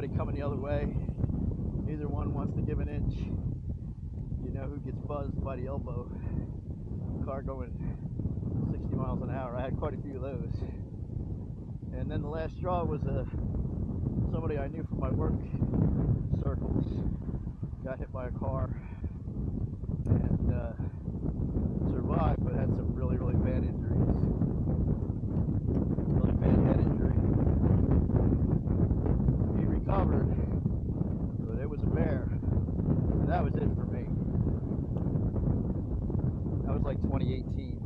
somebody coming the other way. Neither one wants to give an inch. You know who gets buzzed by the elbow. Car going 60 miles an hour. I had quite a few of those. And then the last straw was somebody I knew from my work circles got hit by a car and survived, but had some really, really bad injuries. Really bad head injury. He recovered, but it was a bear. And that was it for me. That was like 2018.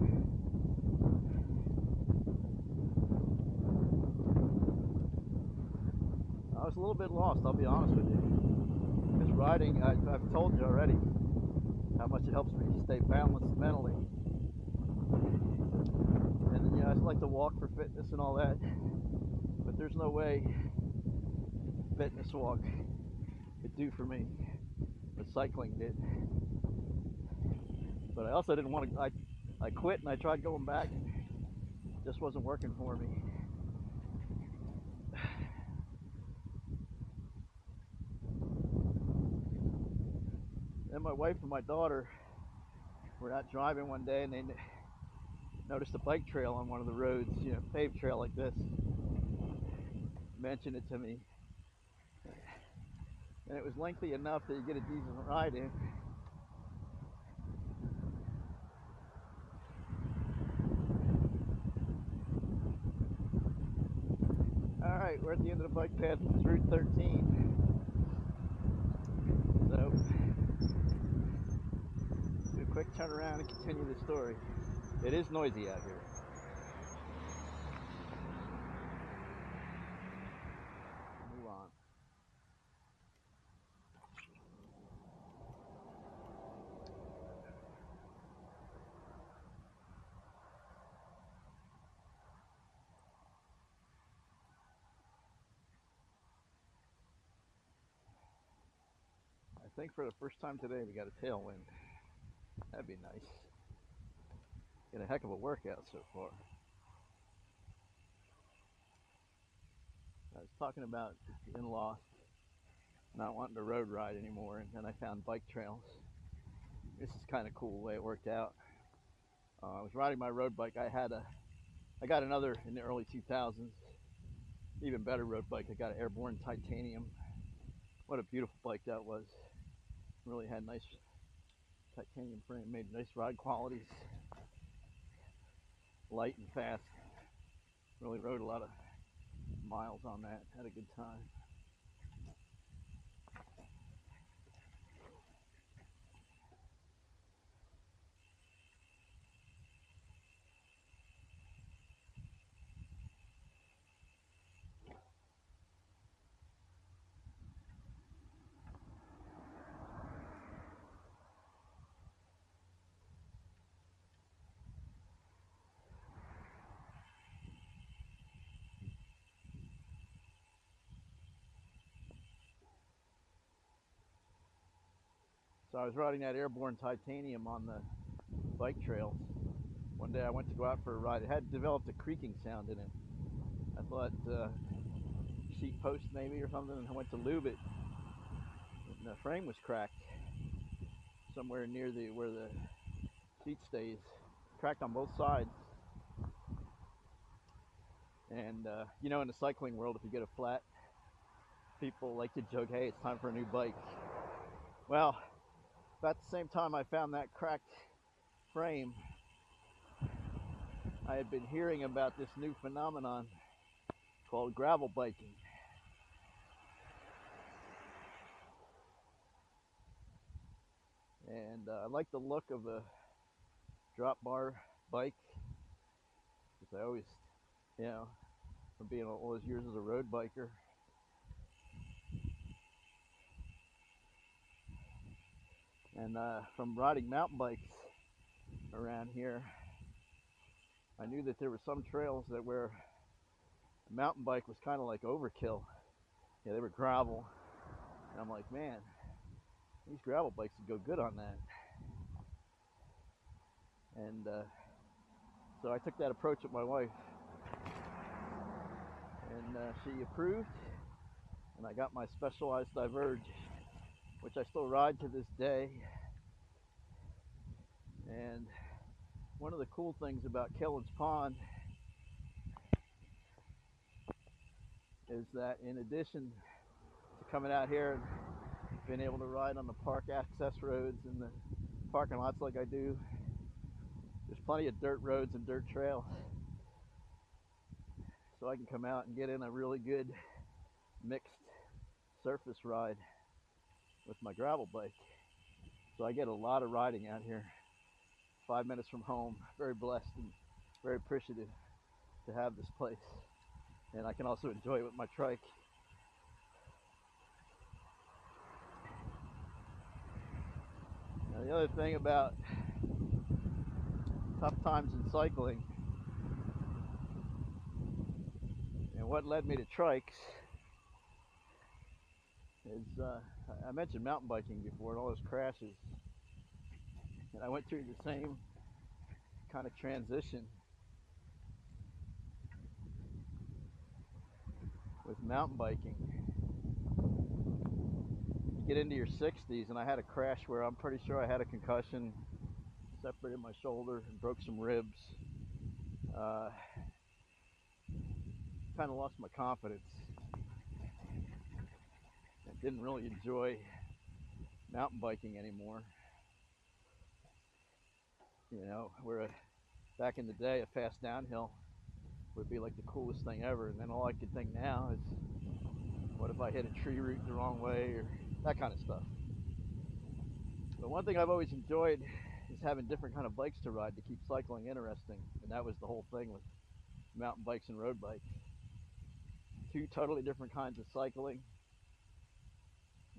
I was a little bit lost, I'll be honest with you. Because riding, I've told you already how much it helps me stay balanced mentally. And you know, I like to walk for fitness and all that, but there's no way fitness walk could do for me what cycling did. But I also didn't want to, I quit and I tried going back, and it just wasn't working for me. Then my wife and my daughter were out driving one day, and they noticed a bike trail on one of the roads, you know, paved trail like this. Mentioned it to me, and it was lengthy enough that you get a decent ride in. All right, we're at the end of the bike path. It's Route 13. So, do a quick turn around and continue the story. It is noisy out here. Move on. I think for the first time today we got a tailwind. That'd be nice. Get a heck of a workout so far. I was talking about being lost, not wanting to road ride anymore, and then I found bike trails. This is kind of cool the way it worked out. I was riding my road bike. I got another in the early 2000s, even better road bike. I got an Airborne Titanium. What a beautiful bike that was. Really had nice titanium frame, made nice ride qualities. Light and fast. Really rode a lot of miles on that. Had a good time. So I was riding that Airborne Titanium on the bike trails. One day I went to go out for a ride. It had developed a creaking sound in it. I thought seat post maybe or something, and I went to lube it. And the frame was cracked somewhere near where the seat stays. Cracked on both sides. And you know, in the cycling world, if you get a flat, people like to joke, hey, it's time for a new bike. Well, about the same time I found that cracked frame, I had been hearing about this new phenomenon called gravel biking. And I like the look of a drop bar bike, because I always, you know, from being all those years as a road biker, and from riding mountain bikes around here, I knew that there were some trails that where a mountain bike was kind of like overkill. Yeah, they were gravel, and I'm like, man, these gravel bikes would go good on that. And so I took that approach with my wife, and she approved, and I got my Specialized Diverge, which I still ride to this day. And one of the cool things about Killen's Pond is that in addition to coming out here and being able to ride on the park access roads and the parking lots like I do, there's plenty of dirt roads and dirt trails. So I can come out and get in a really good mixed surface ride with my gravel bike. So I get a lot of riding out here. 5 minutes from home. Very blessed and very appreciative to have this place. And I can also enjoy it with my trike. Now, the other thing about tough times in cycling and what led me to Trikes is I mentioned mountain biking before and all those crashes. And I went through the same kind of transition with mountain biking. You get into your 60s, and I had a crash where I'm pretty sure I had a concussion, separated my shoulder, and broke some ribs. Kind of lost my confidence. I didn't really enjoy mountain biking anymore. You know, where back in the day, a fast downhill would be like the coolest thing ever. And then all I could think now is, what if I hit a tree root the wrong way, or that kind of stuff. But one thing I've always enjoyed is having different kind of bikes to ride to keep cycling interesting. And that was the whole thing with mountain bikes and road bikes. Two totally different kinds of cycling.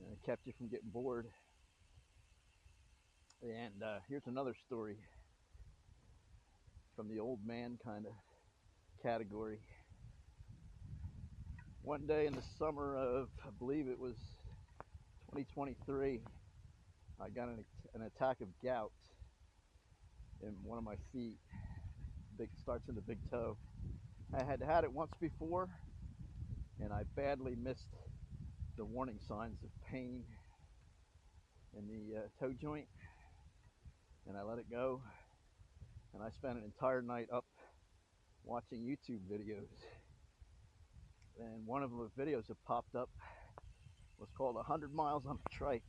And it kept you from getting bored. And here's another story from the old man kind of category. One day in the summer of, I believe it was 2023, I got an attack of gout in one of my feet. Starts in the big toe. I had had it once before, and I badly missed the warning signs of pain in the toe joint, and I let it go. And I spent an entire night up watching YouTube videos. And one of the videos that popped up was called 100 Miles on a Trike.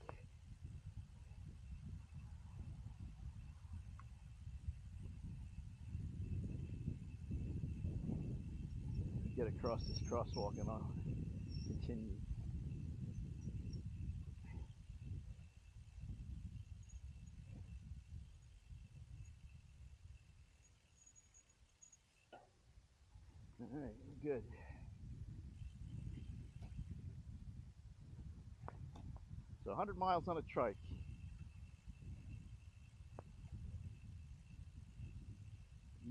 Get across this crosswalk and I'll continue. All right, good. So 100 miles on a trike.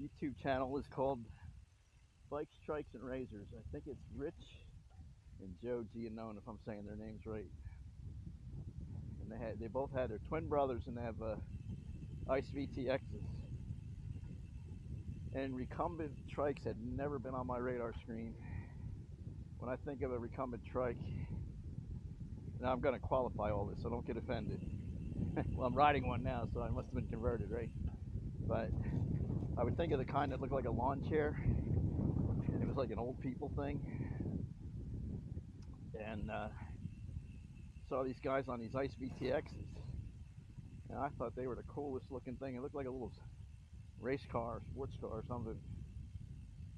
YouTube channel is called Bikes, Trikes, and Razors. I think it's Rich and Joe Giannone, if I'm saying their names right. And they both had their twin brothers, and they have Ice VTXs. And Recumbent trikes had never been on my radar screen. When I think of a Recumbent trike, now I'm going to qualify all this, so don't get offended. Well, I'm riding one now, so I must have been converted, right? But I would think of the kind that looked like a lawn chair, and it was like an old people thing. And saw these guys on these Ice VTXs, and I thought they were the coolest looking thing. It looked like a little race car, sports car or something.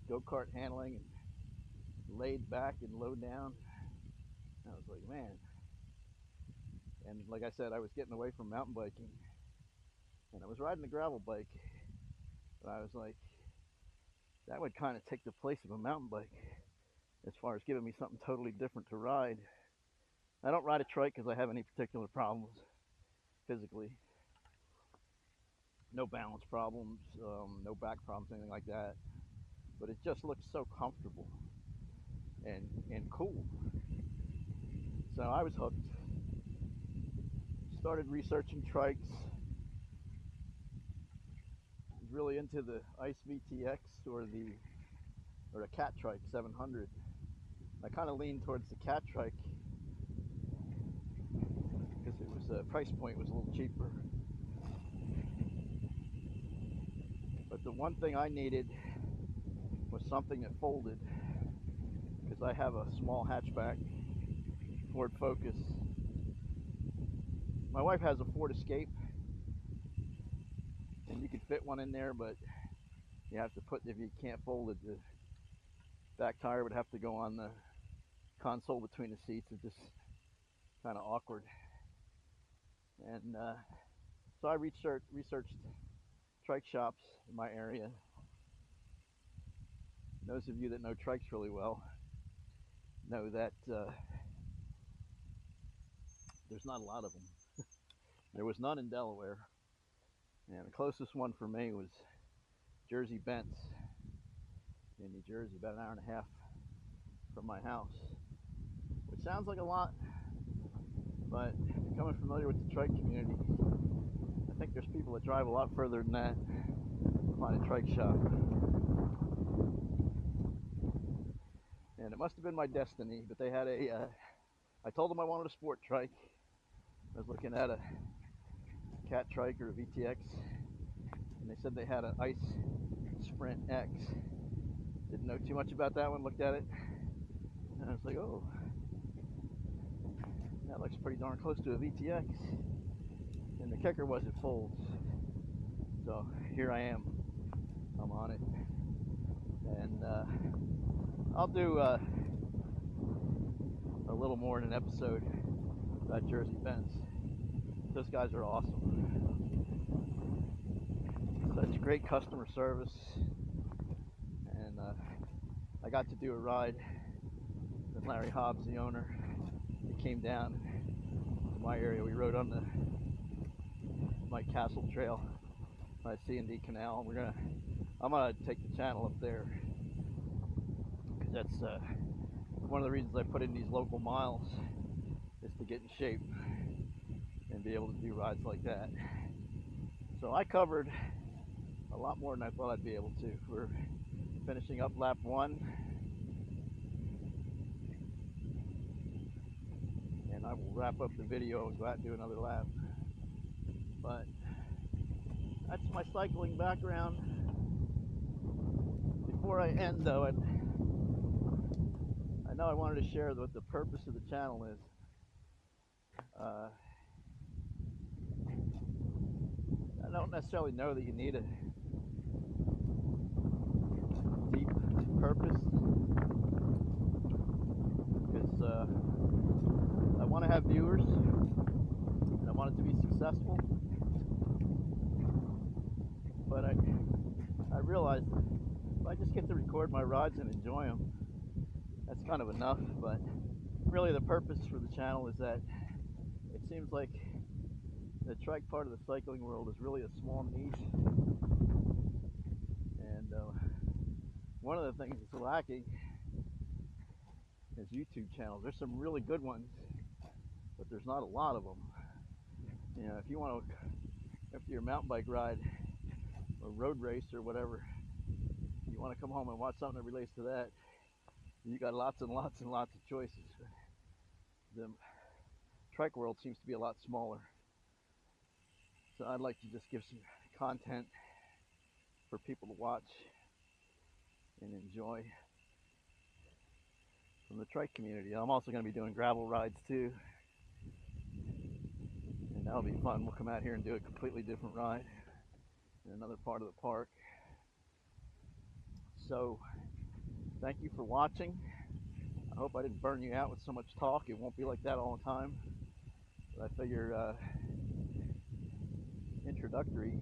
Go-kart handling and laid back and low down. I was like, man. And like I said, I was getting away from mountain biking, and I was riding a gravel bike, but I was like, that would kind of take the place of a mountain bike as far as giving me something totally different to ride. I don't ride a trike because I have any particular problems physically. No balance problems, no back problems, anything like that. But it just looks so comfortable and cool. So I was hooked. Started researching trikes. Was really into the Ice VTX or the Cat Trike 700. I kind of leaned towards the Cat Trike price point was a little cheaper. But the one thing I needed was something that folded, because I have a small hatchback Ford Focus. My wife has a Ford Escape, and you could fit one in there, but you have to put, if you can't fold it, the back tire would have to go on the console between the seats. It's just kind of awkward. And so I researched trike shops in my area. Those of you that know trikes really well know that there's not a lot of them. There was none in Delaware, and the closest one for me was Jersey Bent's in New Jersey, about an hour and a half from my house, which sounds like a lot, but becoming familiar with the trike community, I think there's people that drive a lot further than that to find a trike shop. And it must have been my destiny, but they had I told them I wanted a sport trike. I was looking at a Cat Trike or a VTX, and they said they had an Ice Sprint X. Didn't know too much about that one, looked at it, and I was like, oh, that looks pretty darn close to a VTX. And the kicker was it folds. So here I am, I'm on it. And I'll do a little more in an episode about Jersey Bent's. Those guys are awesome. Such great customer service. And I got to do a ride with Larry Hobbs, the owner. He came down to my area. We rode on the Mike Castle Trail by C&D Canal. I'm gonna take the channel up there, because that's one of the reasons I put in these local miles, is to get in shape and be able to do rides like that. So I covered a lot more than I thought I'd be able to. We're finishing up lap 1, and I will wrap up the video and go out and do another lap. But that's my cycling background. Before I end though, I know I wanted to share what the purpose of the channel is. I don't necessarily know that you need a deep purpose, because I want to have viewers and I want it to be successful, but I realize if I just get to record my rides and enjoy them, that's kind of enough. But really the purpose for the channel is that it seems like the trike part of the cycling world is really a small niche, and one of the things that's lacking is YouTube channels. There's some really good ones, but there's not a lot of them. You know, if you want to, after your mountain bike ride or road race or whatever, you want to come home and watch something that relates to that, you got lots and lots and lots of choices. The trike world seems to be a lot smaller. So I'd like to just give some content for people to watch and enjoy from the trike community. I'm also going to be doing gravel rides too, and that'll be fun. We'll come out here and do a completely different ride in another part of the park. So thank you for watching. I hope I didn't burn you out with so much talk. It won't be like that all the time, but I figure introductory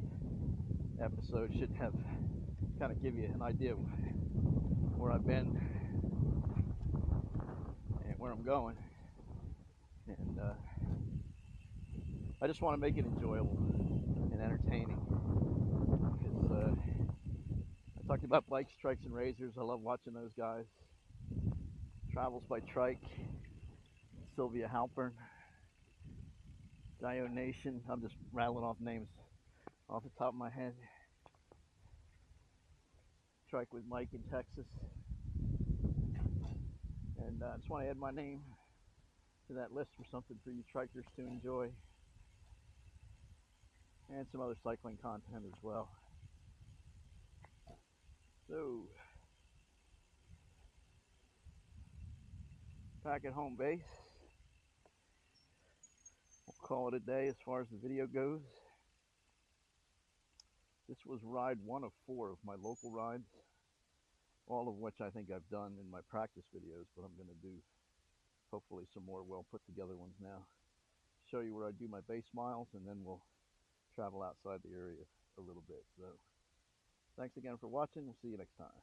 episode should have kind of give you an idea of where I've been and where I'm going. And I just want to make it enjoyable and entertaining, because I talked about bikes, trikes, and razors. I love watching those guys. Travels by Trike, Sylvia Halpern, Dio Nation. I'm just rattling off names off the top of my head. Trike with Mike in Texas. And I just want to add my name to that list for something for you trikers to enjoy. and some other cycling content as well. So, back at home base, we'll call it a day as far as the video goes. This was ride 1 of 4 of my local rides, all of which I think I've done in my practice videos, but I'm going to do hopefully some more well put together ones now. Show you where I do my base miles, and then we'll travel outside the area a little bit. So thanks again for watching. We'll see you next time.